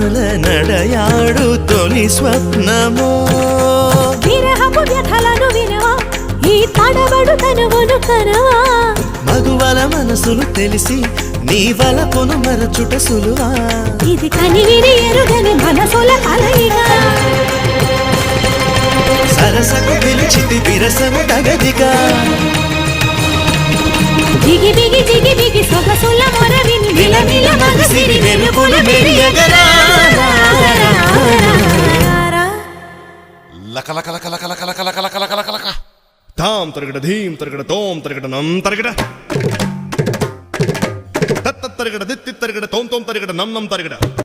అందాల నడయాడు తొలి స్వప్నమో విరహపు వ్యథలను వినవా ఈ తడబడు తనువును కనవా మగువల మనసులు తెలిసి నీ వలపును మరచుట సులువా ఇది కనివిని ఎరుగని మనసుల కలయిగా సరసకు పిలిచితి విరసము తగదిగా జిగి బిగి జిగి బిగి సొగసుల మొరవిని నిలమిల మగసిరి వెలుగుల మెరియగరా లక లక లక లక లక లక లక లక లక లక లక తాం తరగడ ధీం తరగడ తోం తరగడ నం తరగడ తత్త తరగడ దిత్తి తరగడ తోం తోం తరగడ నం నం తరగడ